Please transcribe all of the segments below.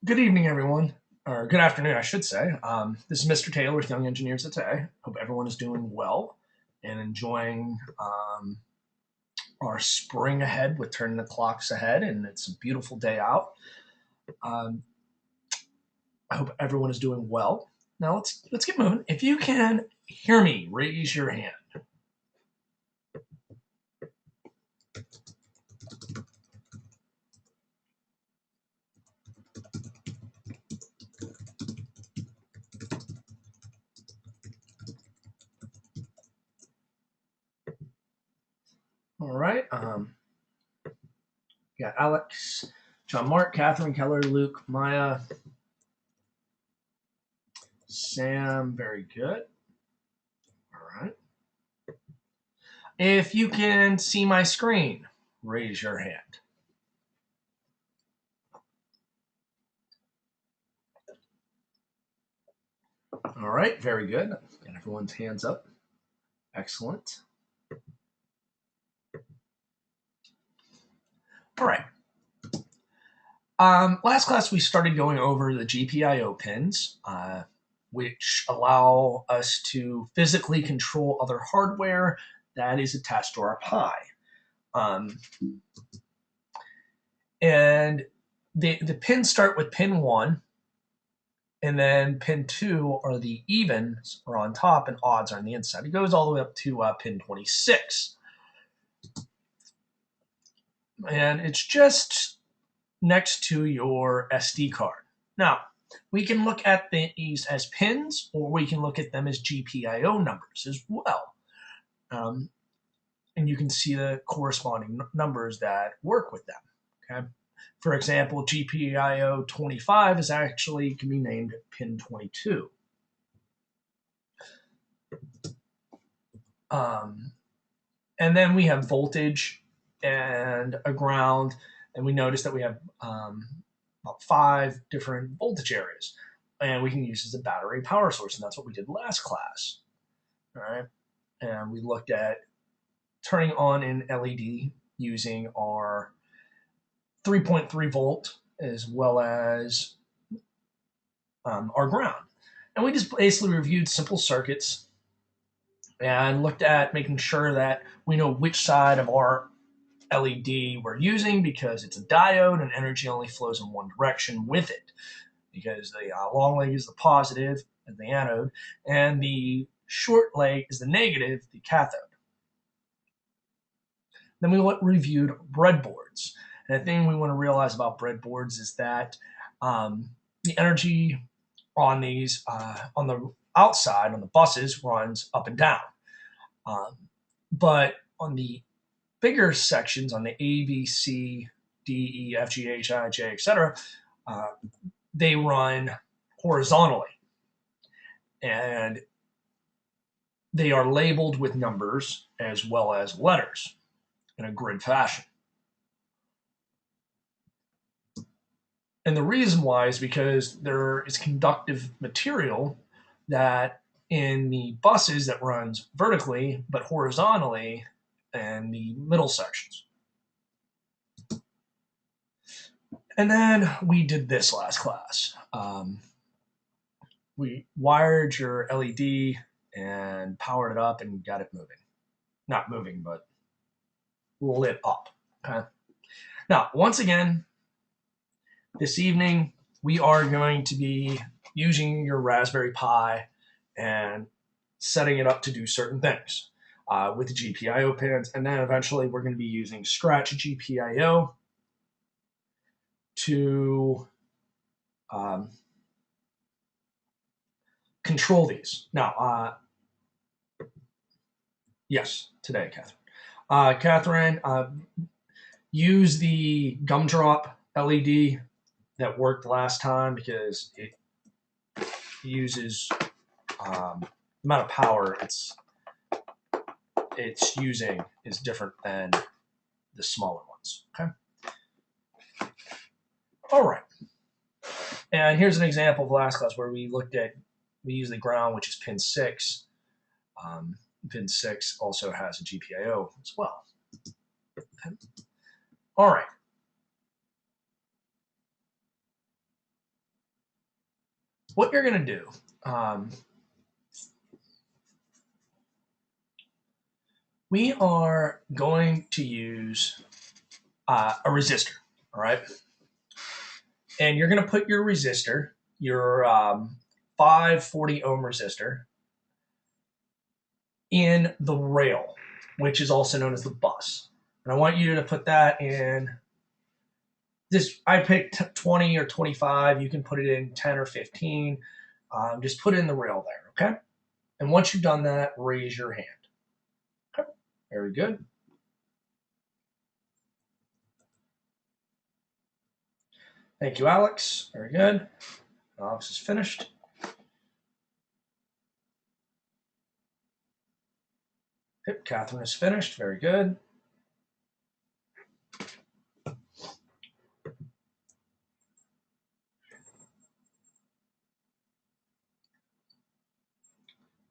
Good evening, everyone, or good afternoon, I should say. This is Mr. Taylor with Young Engineers at Today. Hope everyone is doing well and enjoying our spring ahead with turning the clocks ahead, and it's a beautiful day out. Um, I hope everyone is doing well. Now let's get moving. If you can hear me, raise your hand. All right. Got Alex, John, Mark, Catherine, Keller, Luke, Maya, Sam. Very good. All right. If you can see my screen, raise your hand. All right, very good. Got everyone's hands up. Excellent. All right. Last class we started going over the GPIO pins, which allow us to physically control other hardware that is attached to our Pi. And the pins start with pin 1, and then pin 2 are the evens are on top and odds are on the inside. It goes all the way up to pin 26. And it's just next to your SD card. Now, we can look at these as pins, or we can look at them as GPIO numbers as well. And you can see the corresponding numbers that work with them. Okay. For example, GPIO 25 is actually can be named pin 22. And then we have voltage and a ground, and we notice that we have about 5 different voltage areas, and we can use as a battery power source, and that's what we did last class. All right, and we looked at turning on an LED using our 3.3 volt as well as our ground, and we just basically reviewed simple circuits and looked at making sure that we know which side of our LED we're using, because it's a diode and energy only flows in one direction with it, because the long leg is the positive, the anode, and the short leg is the negative, the cathode. Then we reviewed breadboards. And the thing we want to realize about breadboards is that the energy on these, on the outside, on the buses, runs up and down. But on the bigger sections, on the A, B, C, D, E, F, G, H, I, J, etc., they run horizontally. And they are labeled with numbers as well as letters in a grid fashion. And the reason why is because there is conductive material that in the buses that runs vertically but horizontally in the middle sections. And then we did this last class. We wired your LED and powered it up and got it moving. Not moving, but lit up. Okay. Now, once again, this evening we are going to be using your Raspberry Pi and setting it up to do certain things with the GPIO pins, and then eventually we're going to be using Scratch GPIO to control these. Now, yes, today, Catherine. Catherine, use the gumdrop LED that worked last time, because it uses the amount of power it's using is different than the smaller ones. Okay. All right. And here's an example of last class where we use the ground, which is pin 6. Pin 6 also has a GPIO as well. Okay. All right. what you're going to do, we are going to use a resistor, all right? And you're going to put your resistor, your 540 ohm resistor, in the rail, which is also known as the bus. And I want you to put that in this. I picked 20 or 25. You can put it in 10 or 15. Just put it in the rail there, okay? And once you've done that, raise your hand. Okay, very good. Thank you, Alex. Very good. Alex is finished. Yep, Catherine is finished. Very good.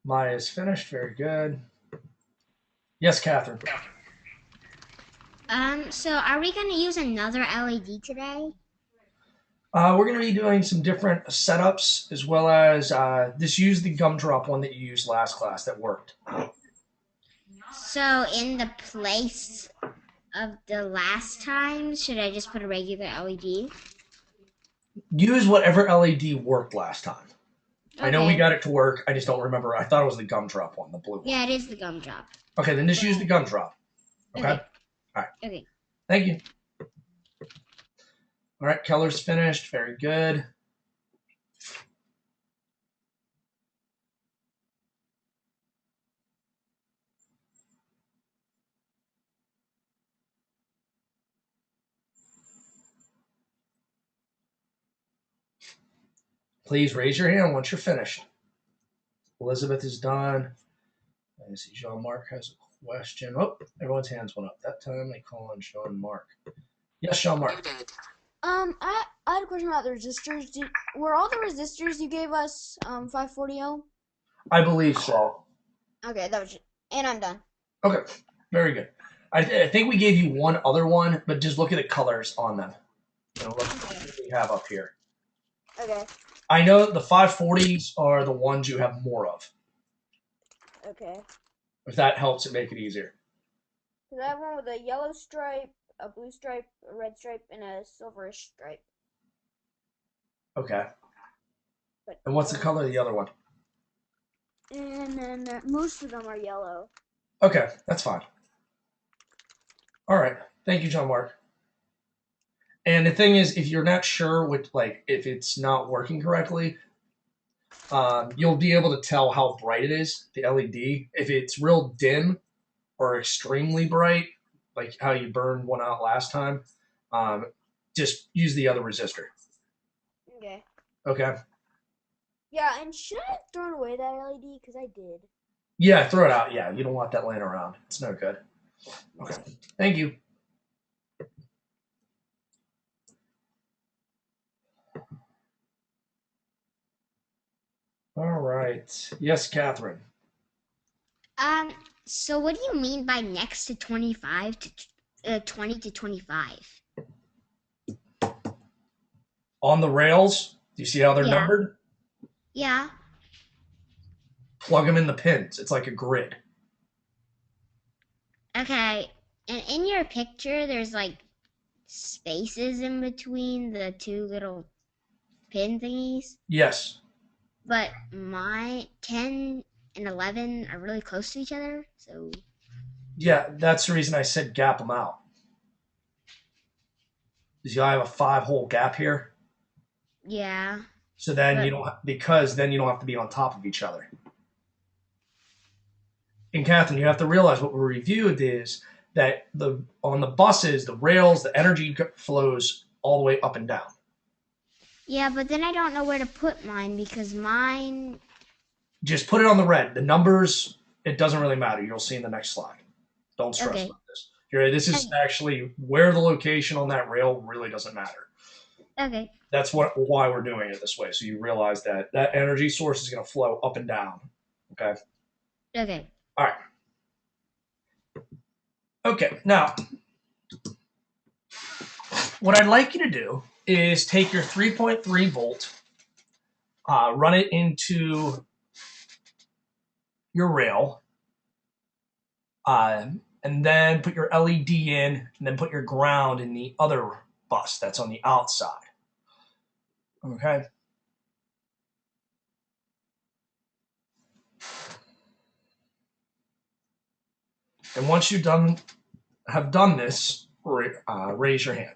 Maya is finished. Very good. Yes, Catherine. So are we gonna use another LED today? We're going to be doing some different setups as well as just use the gumdrop one that you used last class that worked. So in the place of the last time, should I just put a regular LED? Use whatever LED worked last time. I know we Okay. got it to work. I just don't remember. I thought it was the gumdrop one, the blue one. Yeah, it is the gumdrop. Okay, then just use the gumdrop. Okay? Okay. All right. Okay. Thank you. All right, Keller's finished. Very good. Please raise your hand once you're finished. Elizabeth is done. I see Jean-Marc has a question. Oh, everyone's hands went up. That time they call on Jean-Marc. Yes, Jean-Marc. I had a question about the resistors. Were all the resistors you gave us 540 ohm? I believe so. Okay, that was it. And I'm done. Okay, very good. I think we gave you one other one, but just look at the colors on them. Look what we have up here. Okay. I know the 540s are the ones you have more of. Okay. If that helps it make it easier. Because I have one with a yellow stripe, a blue stripe, a red stripe, and a silverish stripe. Okay. But And what's the color of the other one? And then most of them are yellow. Okay, that's fine. All right. Thank you, Jean-Marc. And the thing is, if you're not sure what, like, if it's not working correctly, you'll be able to tell how bright it is, the LED. If it's real dim or extremely bright, like how you burned one out last time, just use the other resistor. Okay. Okay. Yeah, and should I have thrown away that LED? Because I did. Yeah, throw it out. Yeah, you don't want that laying around. It's no good. Okay. Thank you. All right. Yes, Catherine. So what do you mean by next to 25 to 20 to 25? On the rails, do you see how they're Yeah. numbered? Yeah. Plug them in the pins. It's like a grid. Okay. And in your picture, there's like spaces in between the two little pin thingies. Yes. But my 10 and 11 are really close to each other. So, Yeah, that's the reason I said gap them out. Because you have a 5-hole gap here. yeah. So then But you don't, because then you don't have to be on top of each other. And Catherine, you have to realize what we reviewed is that on the buses, the rails, the energy flows all the way up and down. yeah, but then I don't know where to put mine because mine. Just put it on the red. The numbers, it doesn't really matter. You'll see in the next slide. Don't stress Okay. about this. This is Okay. actually where the location on that rail really doesn't matter. Okay. That's why we're doing it this way. So you realize that that energy source is going to flow up and down. Okay. Okay. All right. Okay. Now, what I'd like you to do is take your 3.3 volt run it into your rail, and then put your LED in, and then put your ground in the other bus that's on the outside. Okay. And once you have done this, raise your hand.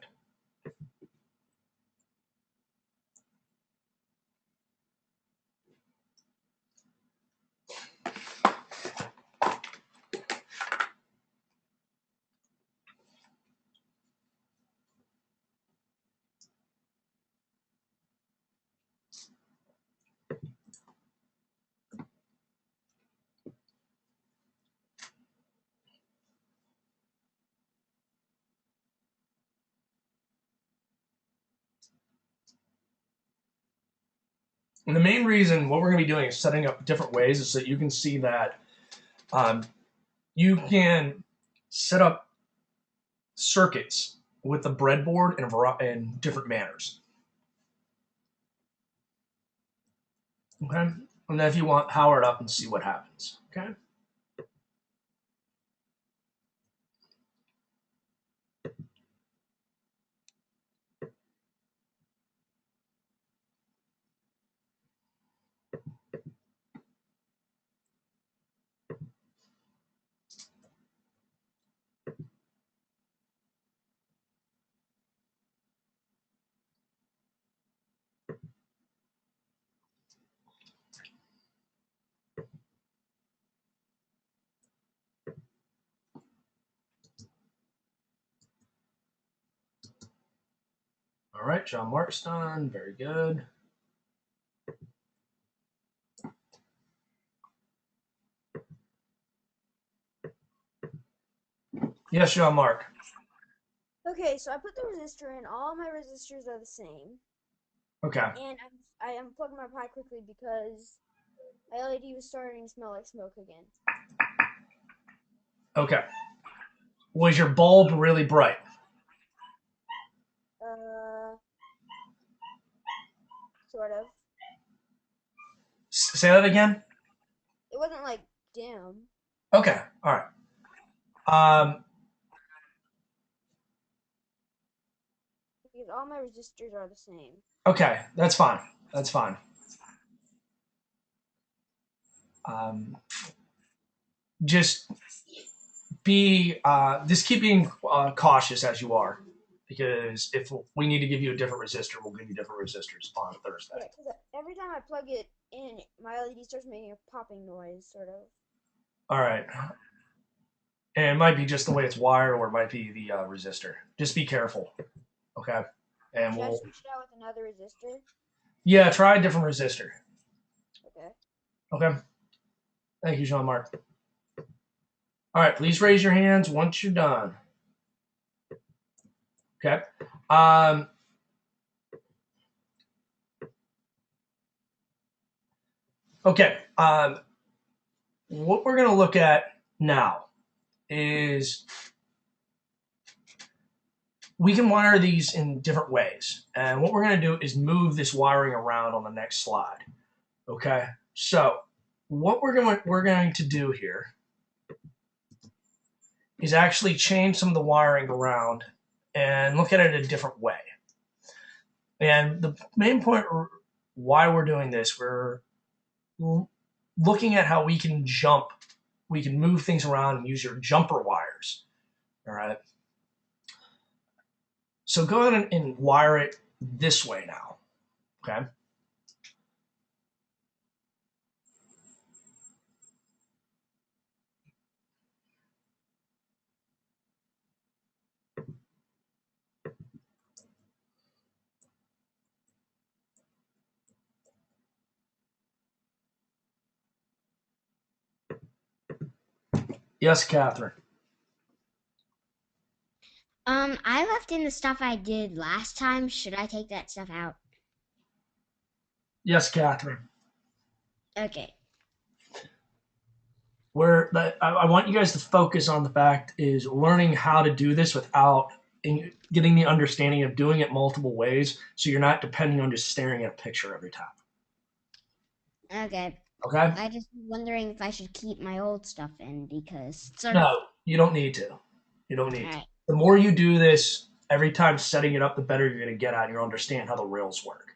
And the main reason what we're going to be doing is setting up different ways is so that you can see that you can set up circuits with the breadboard in different manners. Okay, and then if you want, power it up and see what happens. Okay. All right, John Mark's done. Very good. Yes, John Mark. Okay, so I put the resistor in. All my resistors are the same. Okay. And I unplugged my Pi quickly because my LED was starting to smell like smoke again. Okay. Was your bulb really bright? Sort of. Say that again. It wasn't like dim. Okay. All right. Because all my resistors are the same. Okay, that's fine. That's fine. Just keep being cautious as you are, because if we need to give you a different resistor, we'll give you different resistors on Thursday. Yeah, because every time I plug it in, my LED starts making a popping noise, sort of. All right. And it might be just the way it's wired, or it might be the resistor. Just be careful. Okay. And Should I switch it out with another resistor? Yeah, try a different resistor. Okay. Okay. Thank you, Jean Marc. All right, please raise your hands once you're done. Okay. Okay. What we're going to look at now is we can wire these in different ways. And what we're going to do is move this wiring around on the next slide. Okay. So what we're going to do here is actually change some of the wiring around and look at it a different way. And the main point why we're doing this, we're looking at how we can move things around and use your jumper wires. All right. So go ahead and wire it this way now. Okay. Yes, Catherine. I left in the stuff I did last time. Should I take that stuff out? Yes, Catherine. Okay. I want you guys to focus on the fact is learning how to do this without getting the understanding of doing it multiple ways, so you're not depending on just staring at a picture every time. Okay. Okay? I just was wondering if I should keep my old stuff in because it's sort of. No, you don't need to. You don't need to. Alright. The more you do this, every time setting it up, the better you're going to get at it. You'll understand how the rails work.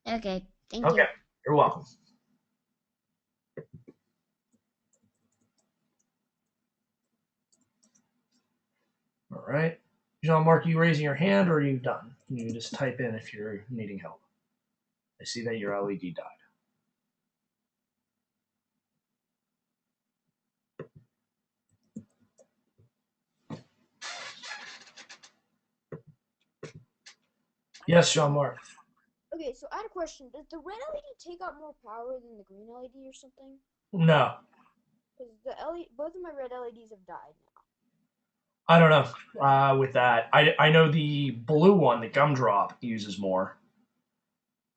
Okay. Thank Okay, you. you're welcome. All right. Jean-Marc, you raising your hand or are you done? Can you just type in if you're needing help? I see that your LED died. Yes, Jean-Marc. Okay, so I had a question. Does the red LED take up more power than the green LED or something? No, Because the LED, both of my red LEDs have died now. I don't know with that. I know the blue one, the gumdrop, uses more.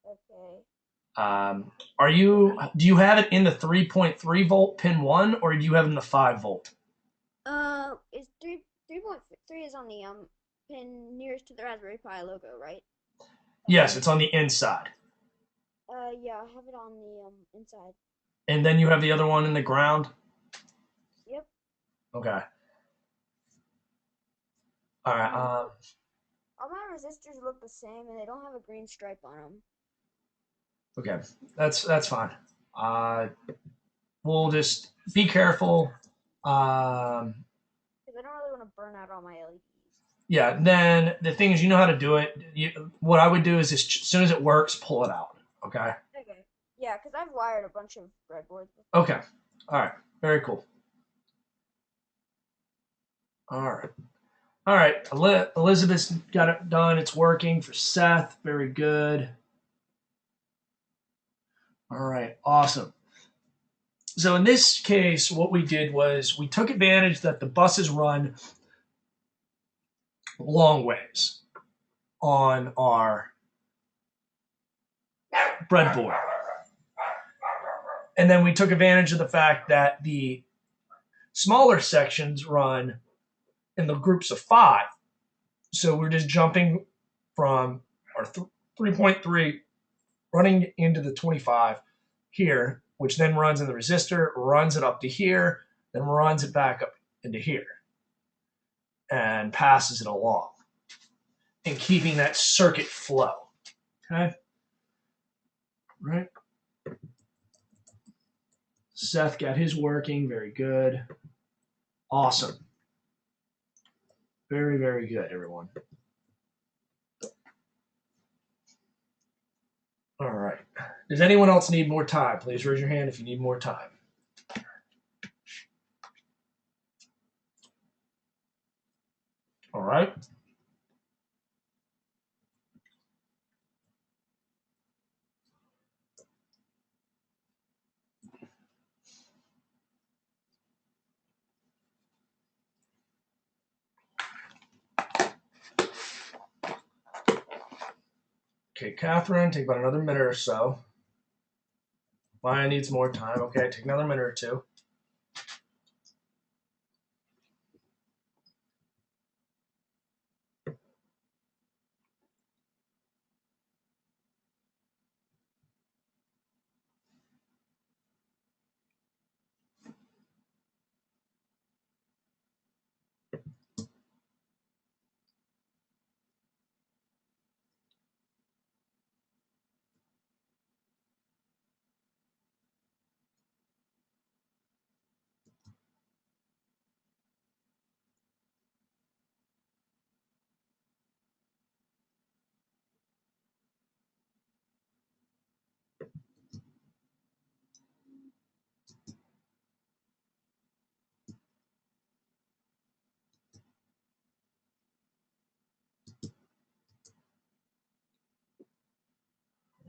Okay. Do you have it in the 3.3 volt pin 1 or do you have it in the 5 volt? Is 3.3 is on the pin nearest to the Raspberry Pi logo, right? Yes, it's on the inside. Yeah, I have it on the inside. And then you have the other one in the ground? Yep. Okay. All right. All my resistors look the same, and they don't have a green stripe on them. Okay. That's fine. We'll just be careful. Because I don't really want to burn out all my LEDs. Yeah. Then the thing is, you know how to do it. What I would do is, as soon as it works, pull it out. Okay. Okay. Yeah, because I've wired a bunch of breadboards. Okay. All right. Very cool. All right. All right. Elizabeth's got it done. It's working for Seth. Very good. All right. Awesome. So in this case, what we did was we took advantage that the buses run long ways on our breadboard. And then we took advantage of the fact that the smaller sections run in the groups of 5. So we're just jumping from our 3.3 running into the 25 here, which then runs in the resistor, runs it up to here, then runs it back up into here and passes it along and keeping that circuit flow. Okay. Right. Seth got his working. Very good. Awesome. Very, very good, everyone. All right. Does anyone else need more time? Please raise your hand if you need more time. All right. Okay, Catherine, take about another minute or so. Maya needs more time. Okay, take another minute or two.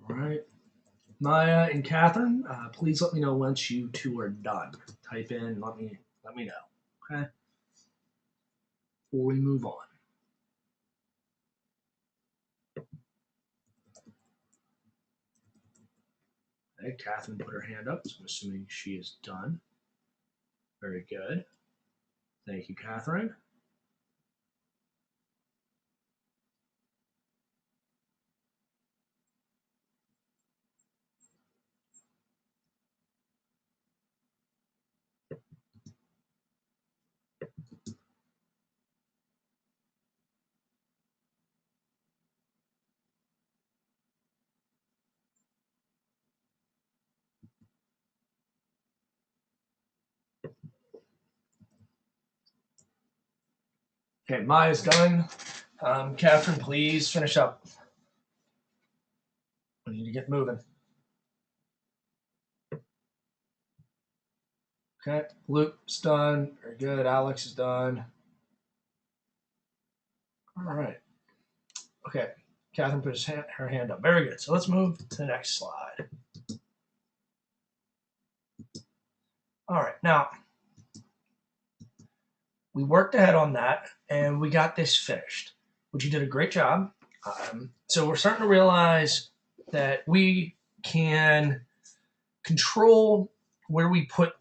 All right. Maya and Catherine, please let me know once you two are done. Type in, let me know. Okay. Before we move on. Okay, Catherine put her hand up, so I'm assuming she is done. Very good. Thank you, Catherine. Okay, Maya's done. Catherine, please finish up. We need to get moving. Okay, Luke's done. Very good. Alex is done. All right. Okay, Catherine put her hand up. Very good. So let's move to the next slide. All right, now we worked ahead on that and we got this finished, which you did a great job. So we're starting to realize that we can control where we put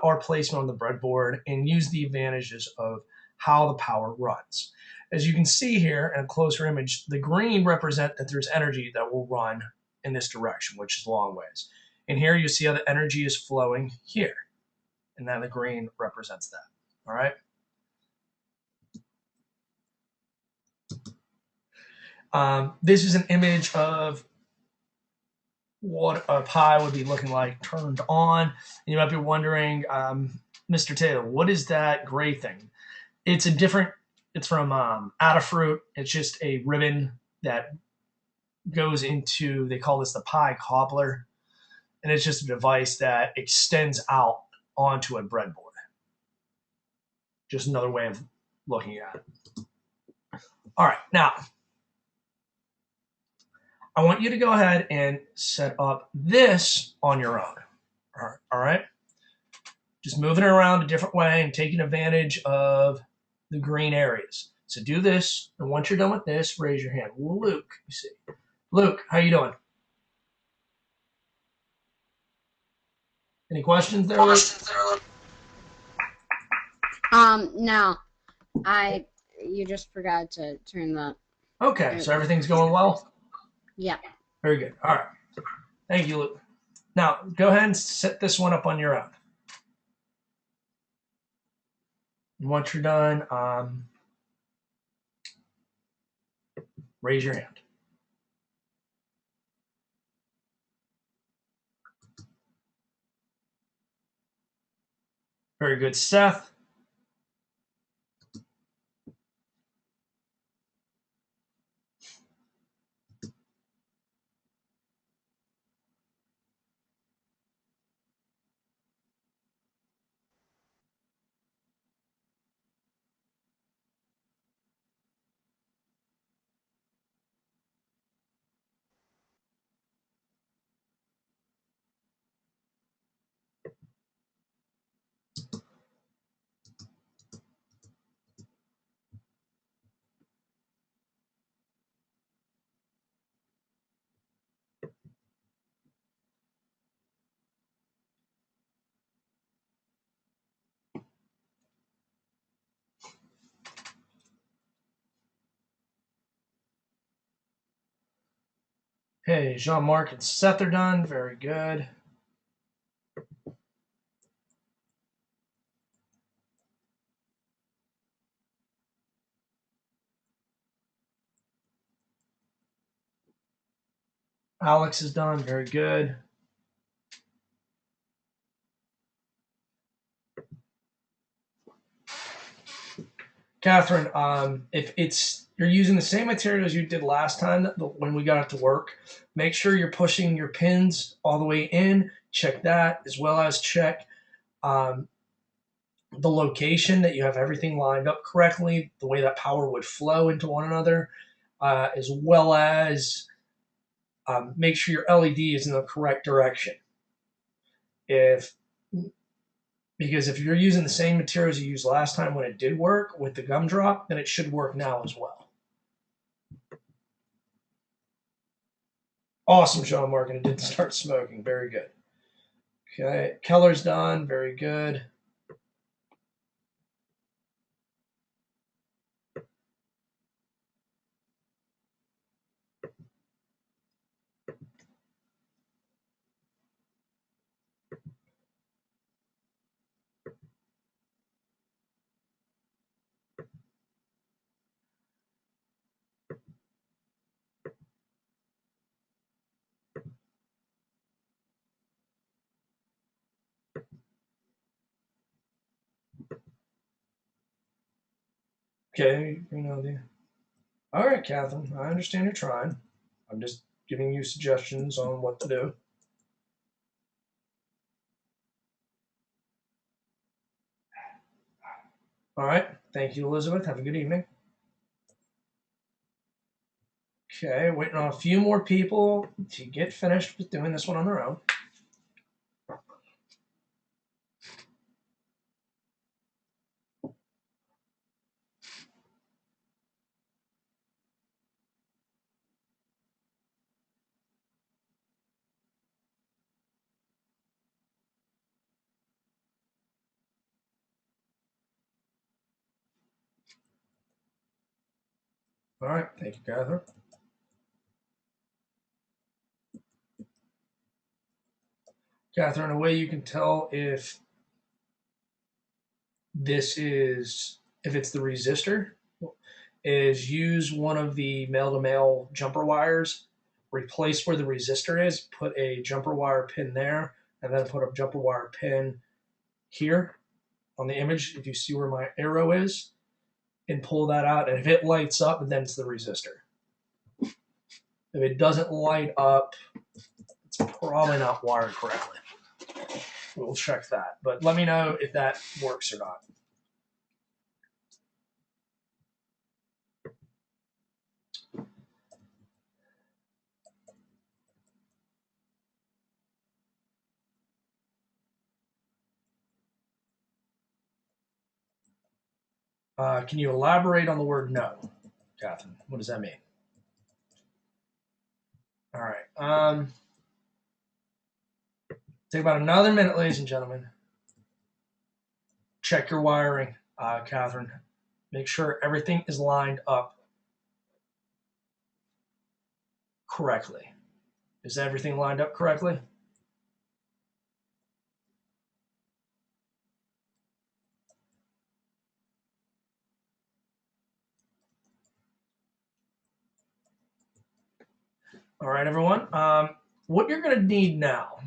our placement on the breadboard and use the advantages of how the power runs. As you can see here in a closer image, the green represent that there's energy that will run in this direction, which is long ways. And here you see how the energy is flowing here. And then the green represents that. All right. This is an image of what a Pi would be looking like turned on. And you might be wondering, Mr. Taylor, what is that gray thing? It's from Adafruit. It's just a ribbon that goes into, they call this the Pi cobbler. And it's just a device that extends out onto a breadboard. Just another way of looking at it. All right, now I want you to go ahead and set up this on your own. All right? Just moving it around a different way and taking advantage of the green areas. So do this, and once you're done with this, raise your hand. Luke, you see. Luke, how you doing? Any questions there, Luke? No. You just forgot to turn the... Okay, so everything's going well? Yeah. Very good. All right. Thank you, Luke. Now, go ahead and set this one up on your own. And once you're done, raise your hand. Very good, Seth. Okay, Jean-Marc and Seth are done. Very good. Alex is done. Very good. Catherine, if you're using the same materials you did last time when we got it to work, make sure you're pushing your pins all the way in. Check that, as well as check the location, that you have everything lined up correctly, the way that power would flow into one another, as well as make sure your LED is in the correct direction. Because if you're using the same materials you used last time when it did work with the gumdrop, then it should work now as well. Awesome, Sean Morgan. It didn't start smoking. Very good. Okay, Keller's done. Very good. Okay, you know the. All right, Catherine. I understand you're trying. I'm just giving you suggestions on what to do. All right. Thank you, Elizabeth. Have a good evening. Okay, waiting on a few more people to get finished with doing this one on their own. All right. Thank you, Catherine. Catherine, a way you can tell if if it's the resistor is use one of the male-to-male jumper wires, replace where the resistor is, put a jumper wire pin there, and then put a jumper wire pin here on the image, if you see where my arrow is, and pull that out. And if it lights up, then it's the resistor. If it doesn't light up, it's probably not wired correctly. We'll check that. But let me know if that works or not. Can you elaborate on the word no, Catherine? What does that mean? All right. Take about another minute, ladies and gentlemen. Check your wiring, Catherine. Make sure everything is lined up correctly. Is everything lined up correctly? All right, everyone. What you're going to need now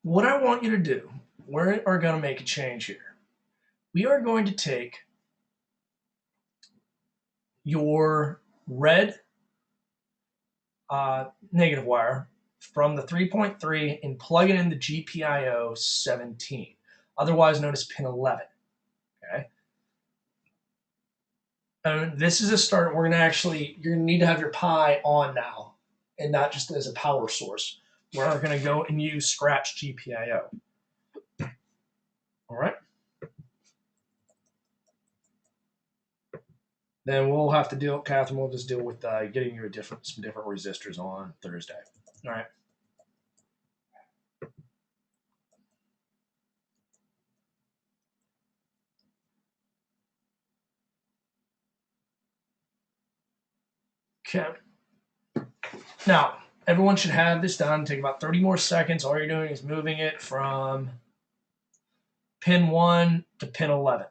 what I want you to do, we are going to make a change here. We are going to take your red negative wire from the 3.3 and plug it into GPIO 17, otherwise known as pin 11. Okay. And this is a start. You're going to need to have your Pi on now, and not just as a power source. We're going to go and use Scratch GPIO. All right. Then we'll have to deal, Catherine. We'll just deal with getting you some different resistors on Thursday. All right. Okay. Now, everyone should have this done. Take about 30 more seconds. All you're doing is moving it from pin 1 to pin 11.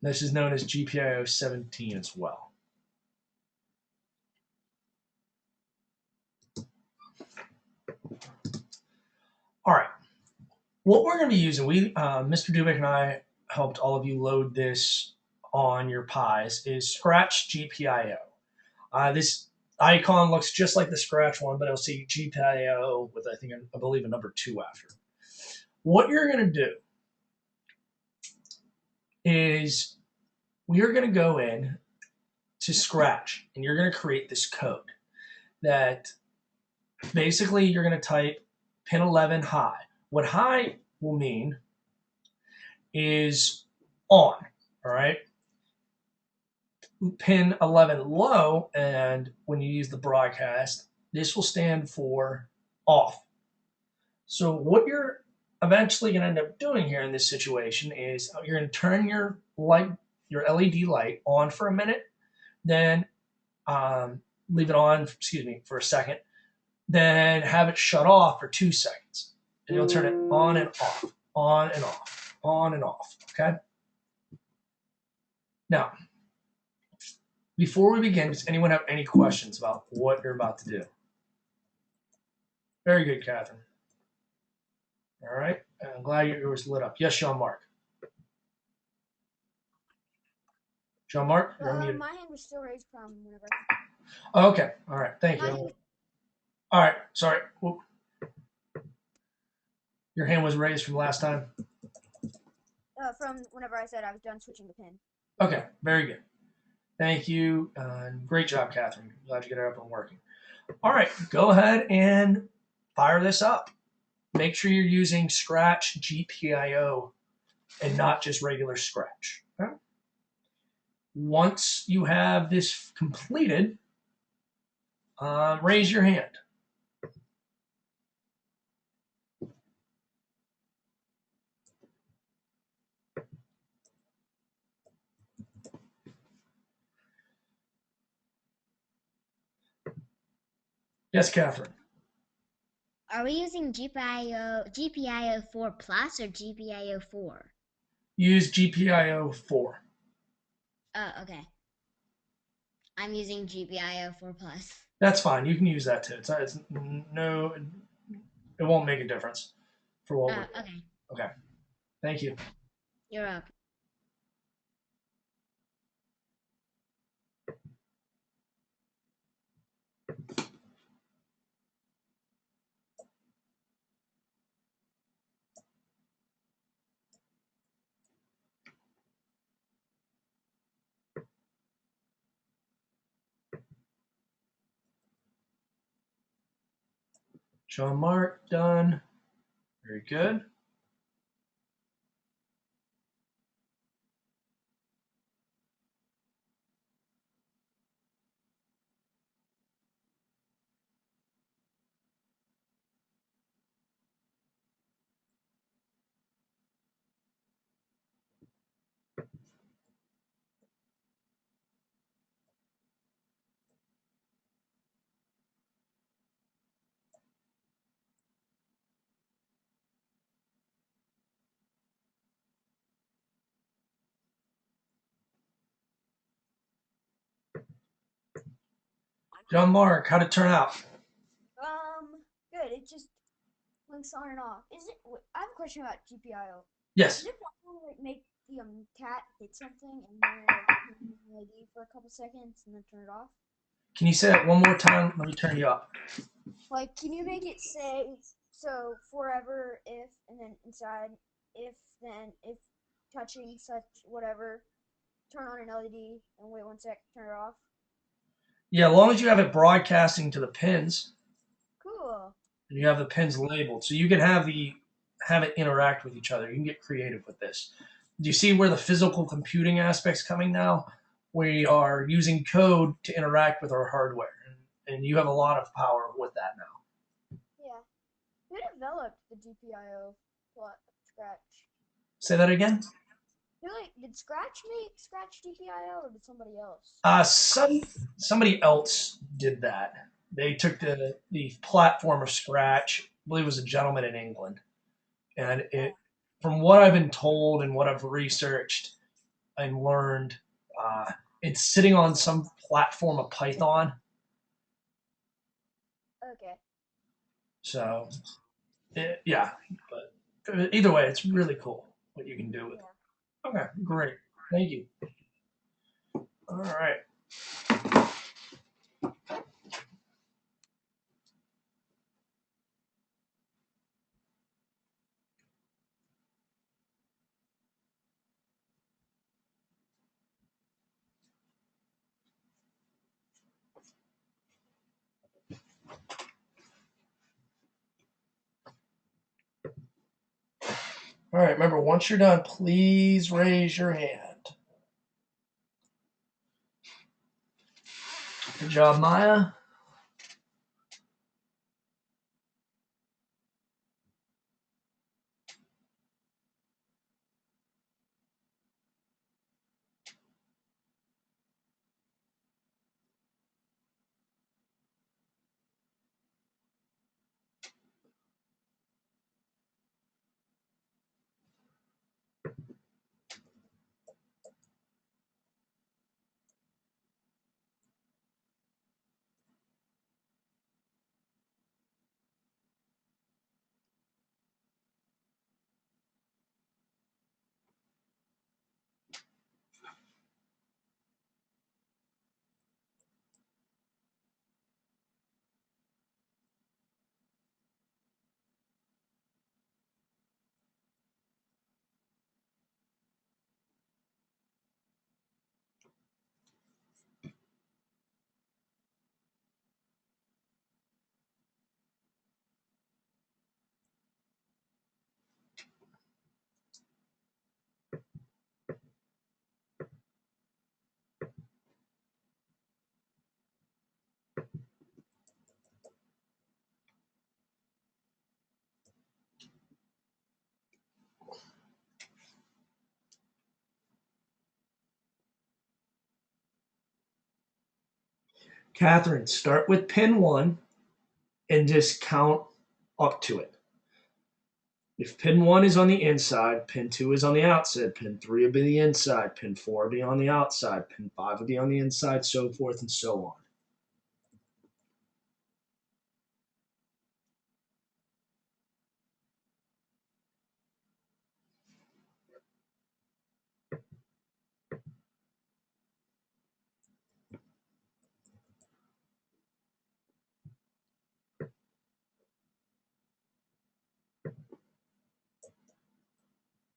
This is known as GPIO 17 as well. All right. What we're going to be using, Mr. Dubik and I helped all of you load this on your Pis, is Scratch GPIO. This icon looks just like the Scratch one, but it'll see GPIO with, I believe, a number 2 after. What you're going to do is we are going to go in to Scratch, and you're going to create this code that basically you're going to type pin 11 high. What high will mean is on, all right? Pin 11 low, and when you use the broadcast, this will stand for off. So what you're eventually going to end up doing here in this situation is you're going to turn your LED light on for a minute, then leave it on, for a second, then have it shut off for 2 seconds. And you'll turn it on and off, on and off, on and off, okay? Now, Before we begin, does anyone have any questions about what you're about to do? Very good, Catherine. All right. I'm glad yours lit up. Yes, Jean-Marc. Jean-Marc, you're unmuted. My hand was still raised from whenever. Okay. All right. Thank My you. hand, All right. Sorry. Whoop. Your hand was raised from last time? from whenever I said I was done switching the pin. Okay. Very good. Thank you. Great job, Catherine. Glad you get it up and working. All right. Go ahead and fire this up. Make sure you're using Scratch GPIO and not just regular Scratch. Okay? Once you have this completed, raise your hand. Yes, Catherine. Are we using GPIO 4 Plus or GPIO 4? Use GPIO 4. Oh, okay. I'm using GPIO 4 Plus. That's fine. You can use that too. It's no, it won't make a difference for what we're doing. Okay. Okay. Thank you. You're welcome. Jean-Marc, done. Very good. Jean-Marc, how'd it turn out? Good. It just blinks on and off. I have a question about GPIO. Yes. Is it possible to like, make the cat hit something and then like, LED for a couple seconds and then turn it off? Can you say that one more time? Let me turn you up. Like, can you make it say so forever if and then inside if then if touching such whatever, turn on an LED and wait 1 sec, turn it off? Yeah, as long as you have it broadcasting to the pins Cool. and you have the pins labeled, so you can have it interact with each other. You can get creative with this. Do you see where the physical computing aspect's coming now? We are using code to interact with our hardware, and you have a lot of power with that now. Yeah. Who developed the GPIO Scratch? Say that again. Did Scratch make Scratch GPIO or did somebody else? Somebody else did that. They took the platform of Scratch. I believe it was a gentleman in England, and from what I've been told and what I've researched and learned, it's sitting on some platform of Python. Okay. So, yeah, but either way, it's really cool what you can do with it. Okay, great. Thank you. All right. All right, remember, once you're done, please raise your hand. Good job, Maya. Catherine, start with pin 1 and just count up to it. If pin 1 is on the inside, pin 2 is on the outside, pin 3 will be the inside, pin 4 will be on the outside, pin 5 will be on the inside, so forth and so on.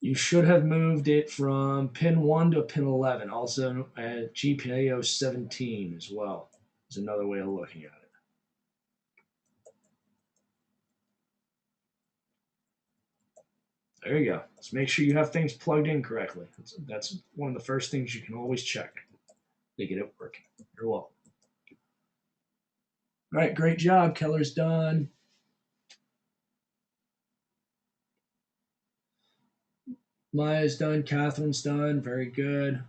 You should have moved it from pin 1 to pin 11, also at GPIO 17 as well. Is another way of looking at it. There you go. Let's make sure you have things plugged in correctly. That's one of the first things you can always check to get it working. You're welcome. All right, great job. Keller's done. Maya's done. Catherine's done. Very good.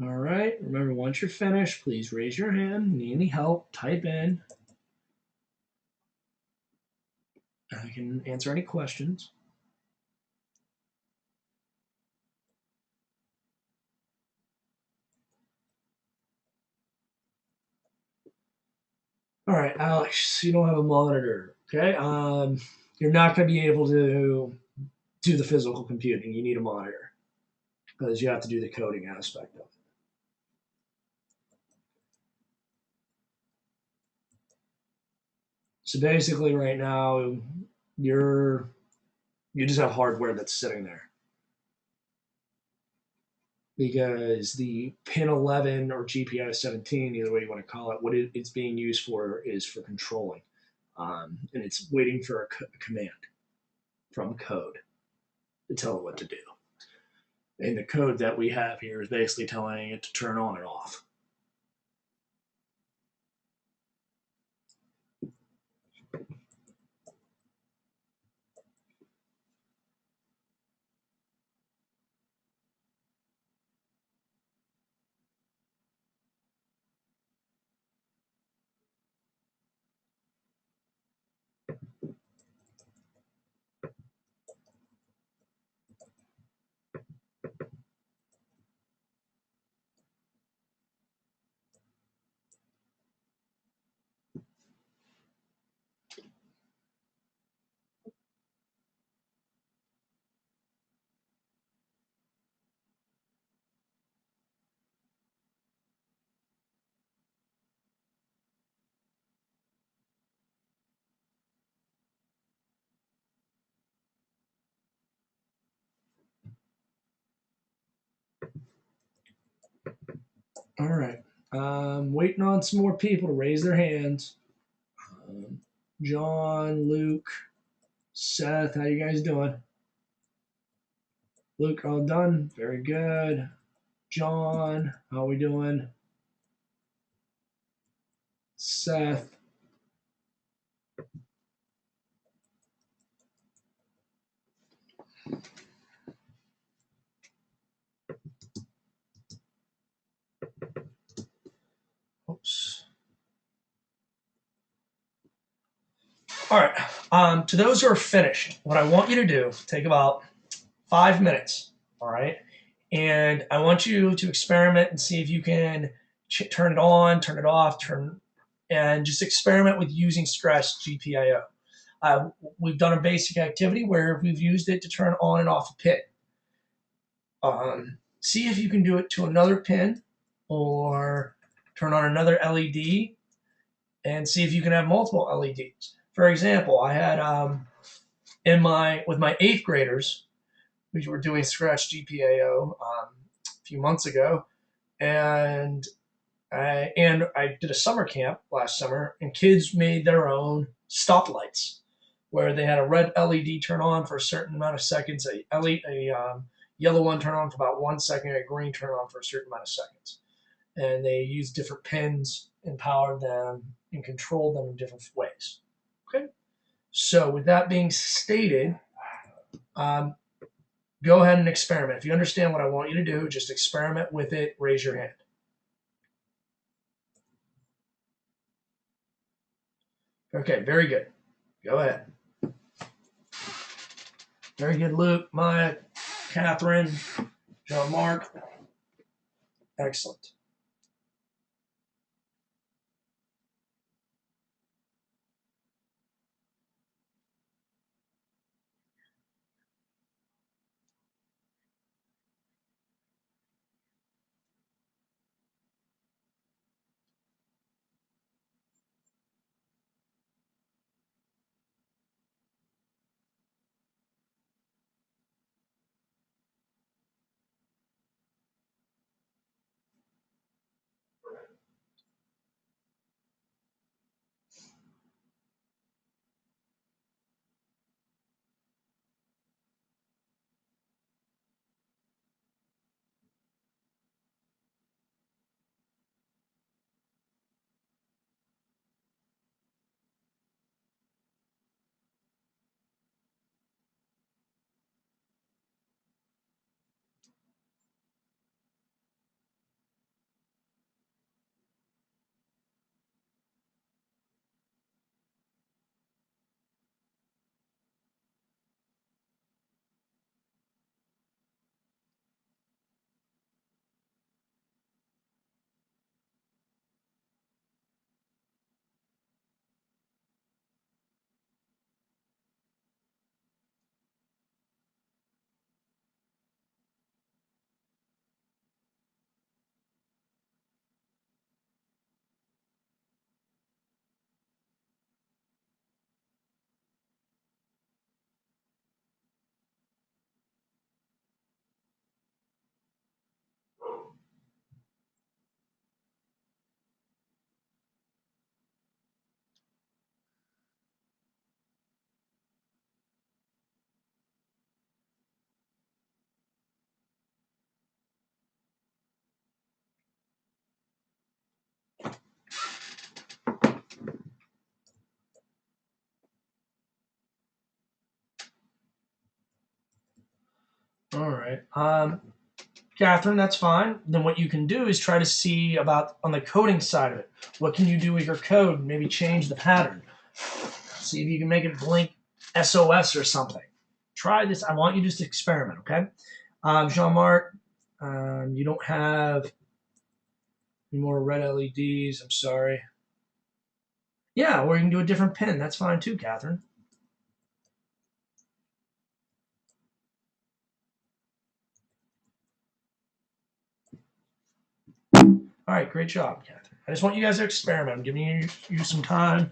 All right. Remember, once you're finished, please raise your hand. Need any help? Type in. I can answer any questions. All right, Alex, you don't have a monitor. Okay. You're not going to be able to do the physical computing. You need a monitor because you have to do the coding aspect of it. So basically, right now, you just have hardware that's sitting there because the pin 11 or GPIO 17, either way you want to call it, what it's being used for is for controlling, and it's waiting for a command from code to tell it what to do. And the code that we have here is basically telling it to turn on and off. All right. Waiting on some more people to raise their hands. John, Luke, Seth, how you guys doing? Luke, all done? Very good. John, how we doing? Seth. Oops. All right. To those who are finished, what I want you to do, take about 5 minutes. All right. And I want you to experiment and see if you can turn it on, turn it off, and just experiment with using Scratch GPIO. We've done a basic activity where we've used it to turn on and off a pin. See if you can do it to another pin or turn on another LED and see if you can have multiple LEDs. For example, I had with my 8th graders, we were doing Scratch GPIO a few months ago, and And I did a summer camp last summer, and kids made their own stoplights where they had a red LED turn on for a certain amount of seconds, a yellow one turn on for about 1 second, a green turn on for a certain amount of seconds. And they used different pins and powered them and controlled them in different ways. Okay. So with that being stated, um, go ahead and experiment. If you understand what I want you to do, just experiment with it. Raise your hand. Okay, very good. Go ahead. Very good, Luke, Maya, Catherine, John Mark. Excellent. All right. Catherine, that's fine. Then what you can do is try to see about on the coding side of it. What can you do with your code? Maybe change the pattern. See if you can make it blink SOS or something. Try this. I want you to just experiment, okay? Jean-Marc, you don't have any more red LEDs. I'm sorry. Yeah, or you can do a different pin. That's fine too, Catherine. All right, great job, Catherine. I just want you guys to experiment. I'm giving you some time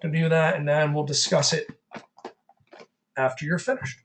to do that, and then we'll discuss it after you're finished.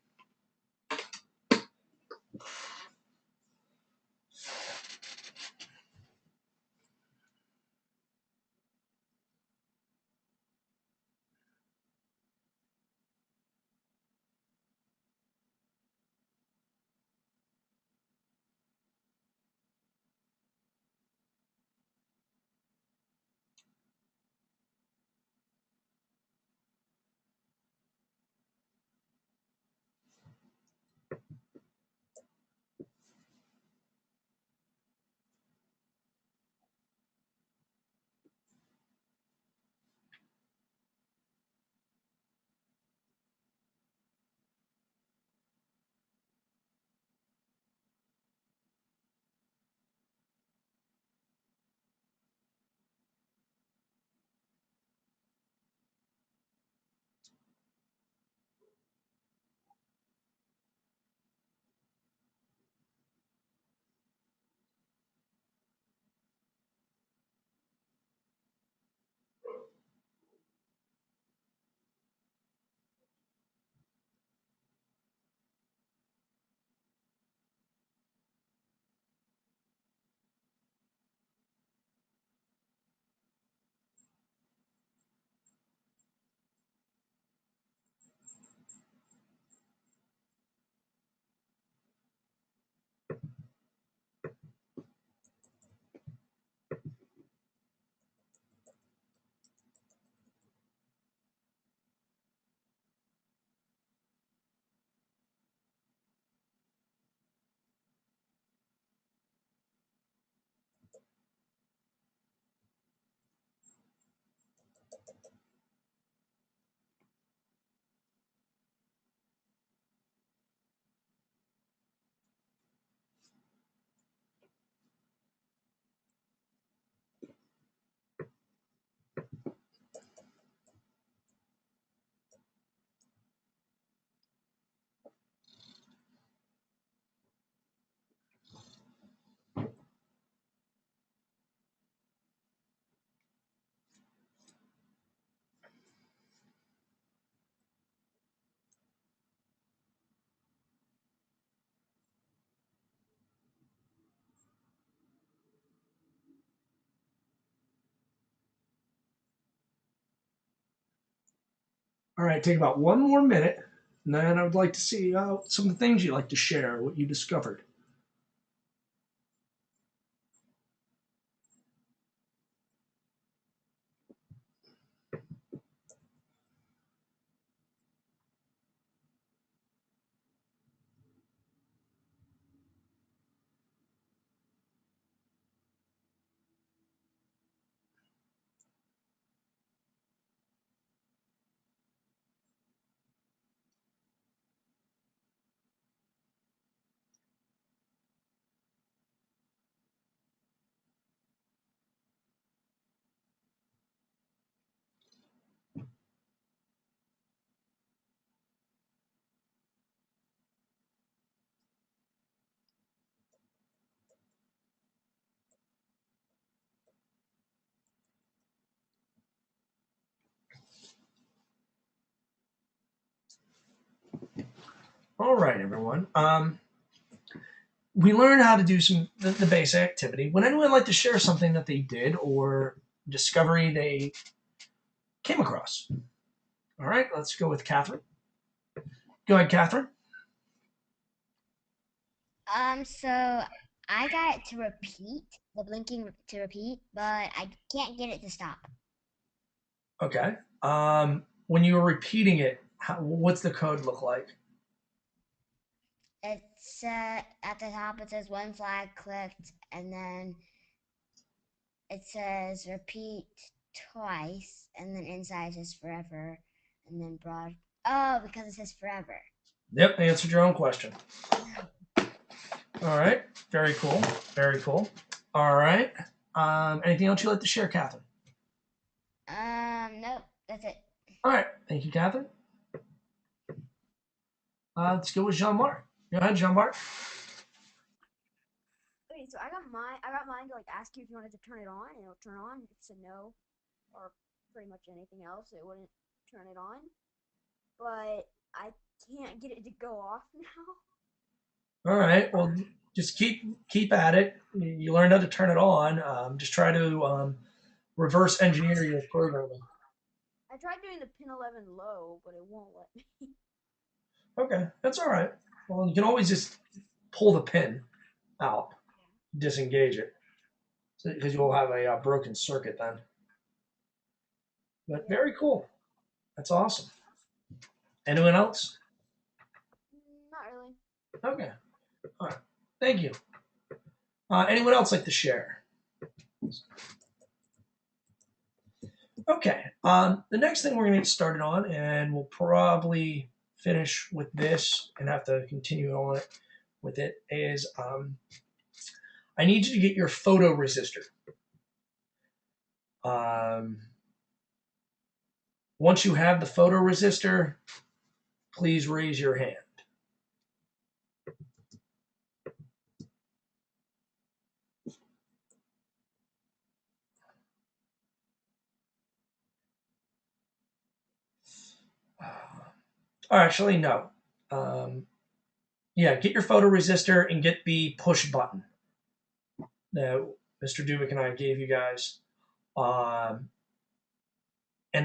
All right, take about one more minute, and then I would like to see some of the things you like to share, what you discovered. All right, everyone. We learned how to do the basic activity. Would anyone like to share something that they did or discovery they came across? All right, let's go with Catherine. Go ahead, Catherine. So I got it to repeat, the blinking to repeat, but I can't get it to stop. Okay. When you were repeating it, what's the code look like? It's at the top it says one flag clicked, and then it says repeat twice, and then inside it says forever, and then broad. Oh, because it says forever. Yep, answered your own question. All right, very cool, very cool. All right, anything else you'd like to share, Catherine? Nope, that's it. All right, thank you, Catherine. Let's go with Jean-Marc. Go ahead, Jean-Marc. Okay, so I got mine to like ask you if you wanted to turn it on, and it'll turn on. If it said no, or pretty much anything else, it wouldn't turn it on. But I can't get it to go off now. All right, well, just keep at it. You learned how to turn it on. Just try to reverse engineer your programming. I tried doing the pin 11 low, but it won't let me. Okay, that's all right. Well, you can always just pull the pin out, disengage it, because you'll have a broken circuit then. But very cool. That's awesome. Anyone else? Not really. Okay. All right. Thank you. Anyone else like to share? Okay. The next thing we're going to get started on, and we'll probably finish with this and have to continue on with it, is I need you to get your photo resistor. Once you have the photo resistor, please raise your hand. Actually, no. Yeah, get your photo resistor and get the push button that Mr. Dubik and I gave you guys. And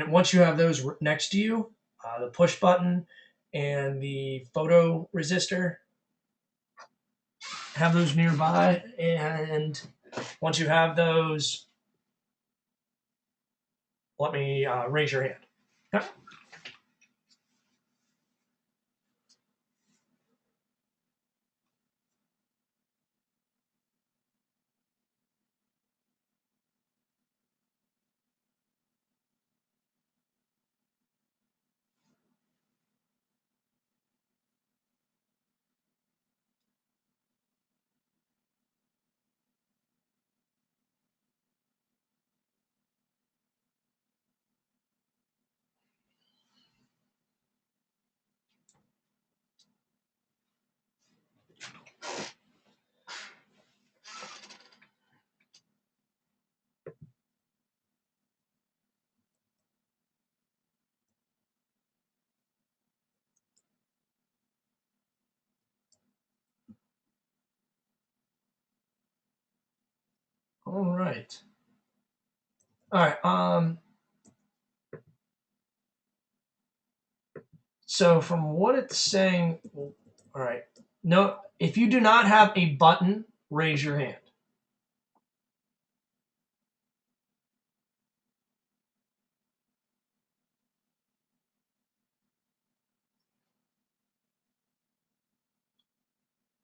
once you have those next to you, the push button and the photo resistor, have those nearby. And once you have those, let me raise your hand. Okay. All right. All right. So from what it's saying, all right. No, if you do not have a button, raise your hand.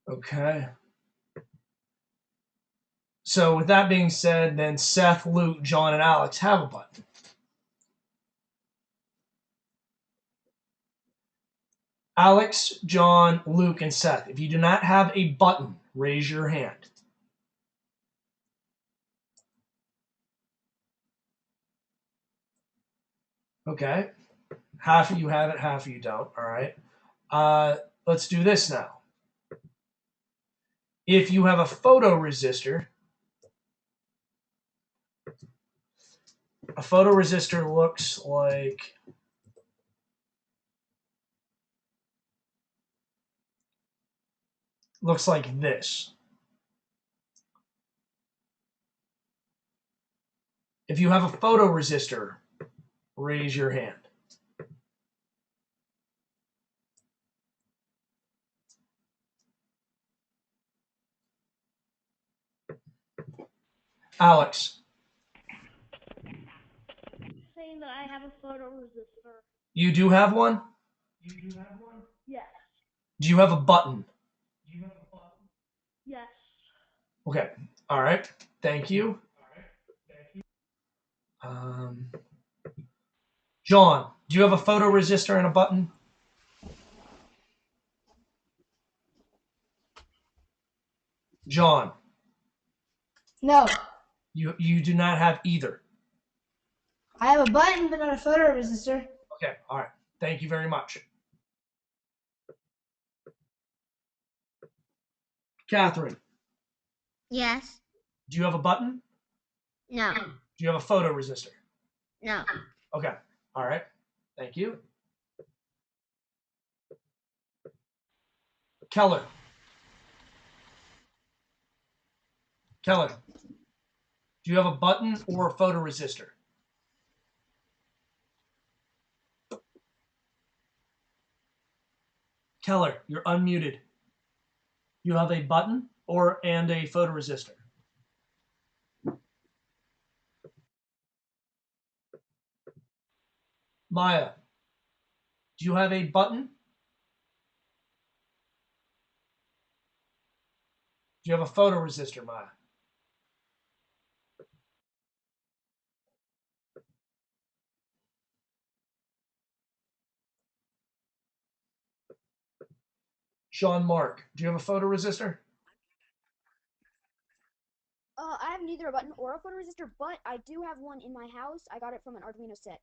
Okay. So with that being said, then Seth, Luke, John, and Alex have a button. Alex, John, Luke, and Seth. If you do not have a button, raise your hand. Okay. Half of you have it, half of you don't. All right. Let's do this now. If you have a photoresistor, looks like this. If you have a photoresistor, raise your hand. Alex, Saying that I have a photoresistor. you do have one? Yes. Do you have a button? Yes. Okay. All right. Thank you. Um, John, do you have a photoresistor and a button? John, No, you do not have either. I have a button, but not a photoresistor. Okay. All right. Thank you very much. Catherine, Yes. do you have a button? No. Do you have a photoresistor? No. Okay. All right. Thank you. Keller. Keller, do you have a button or a photoresistor? Keller, you're unmuted. You have a button and a photoresistor. Maya, do you have a button? Do you have a photoresistor, Maya? Sean Mark, do you have a photoresistor? I have neither a button or a photoresistor, but I do have one in my house. I got it from an Arduino set.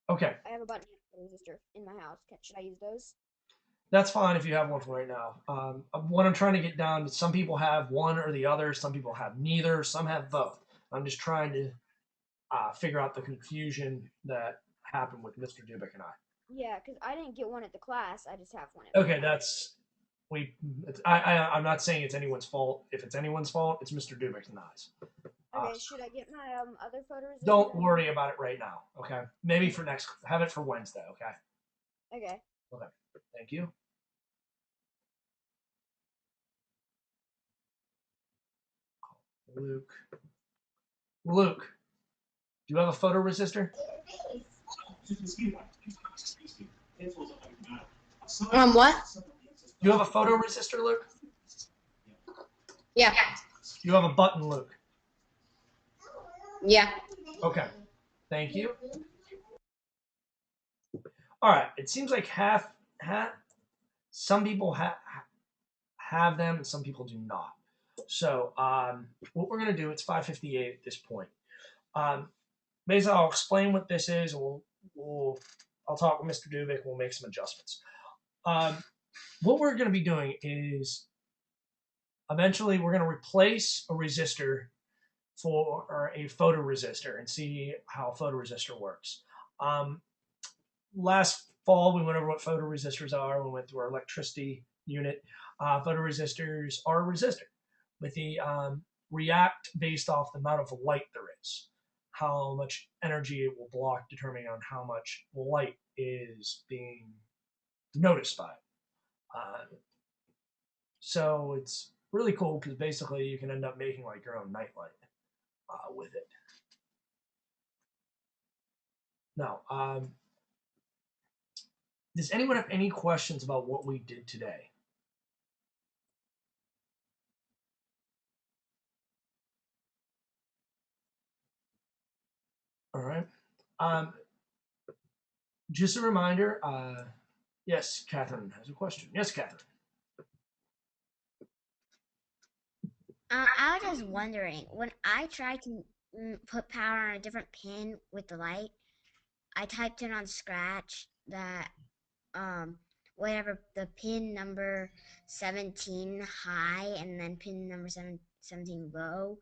Okay, I have a button and a photoresistor in my house. Should I use those? that's fine if you have one for right now. What I'm trying to get down is some people have one or the other, some people have neither, some have both. I'm just trying to figure out the confusion that happened with Mr. Dubik and I. Yeah, because I didn't get one at the class. I just have one at Okay, home. that's I'm not saying it's anyone's fault. If it's anyone's fault, it's Mr. Dubik and I's. Okay, should I get my other photoresistor? Don't then? worry about it right now. Okay, maybe for next. Have it for Wednesday. Okay. Okay. Thank you. Luke. Luke, do you have a photoresistor? What? Do you have a photoresistor, Luke? Yeah. Do you have a button, Luke? Yeah. Okay. Thank you. All right. It seems like some people have them and some people do not. So what we're gonna do? It's 5:58 at this point. Basically, I'll explain what this is, and I'll talk with Mr. Dubik. We'll make some adjustments. What we're going to be doing is eventually we're going to replace a resistor for a photoresistor and see how a photoresistor works. Last fall, we went over what photoresistors are. We went through our electricity unit. Photoresistors are a resistor with the react based off the amount of light there is, how much energy it will block, determining on how much light is being noticed by it. So it's really cool because basically you can end up making like your own nightlight with it. Now, does anyone have any questions about what we did today? All right. Just a reminder. Yes, Catherine has a question. Yes, Catherine. I was just wondering, when I tried to put power on a different pin with the light, I typed in on Scratch that whatever the pin number 17 high and then pin number 17 low,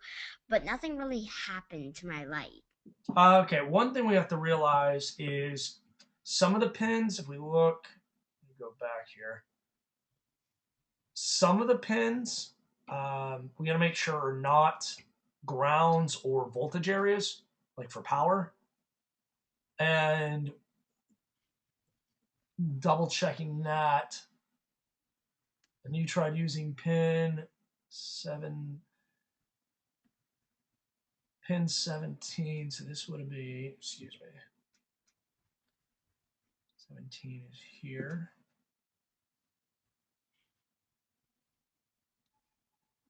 but nothing really happened to my light. Okay, one thing we have to realize is some of the pins, if we look, let me go back here. Some of the pins, we got to make sure are not grounds or voltage areas, like for power. And double checking that. And you tried using pin 17. So this would be, excuse me, 17 is here.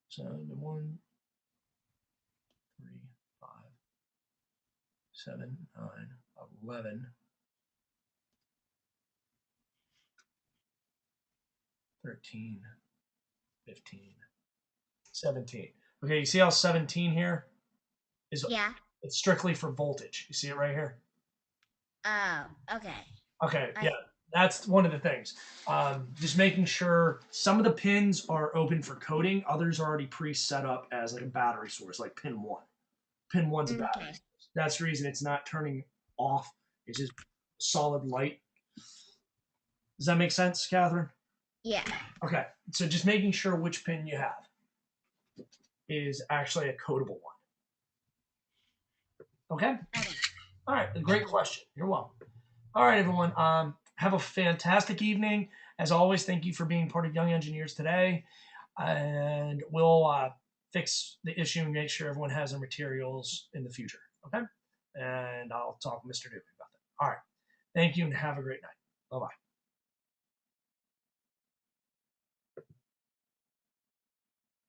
So the 1, 3, 5, 7, 9, 11, 13, 15, 17. Okay, you see how 17 here is? Yeah. It's strictly for voltage. You see it right here? Oh, okay. Okay, yeah, that's one of the things. Just making sure some of the pins are open for coding. Others are already pre-set up as like a battery source, like pin 1. Pin 1's a battery source. That's the reason it's not turning off. It's just solid light. Does that make sense, Catherine? Yeah. Okay, so just making sure which pin you have is actually a codable one. Okay? All right, a great question. You're welcome. All right, everyone. Have a fantastic evening. As always, thank you for being part of Young Engineers today. And we'll fix the issue and make sure everyone has their materials in the future. Okay? And I'll talk with Mr. Dewey about that. All right. Thank you and have a great night. Bye-bye.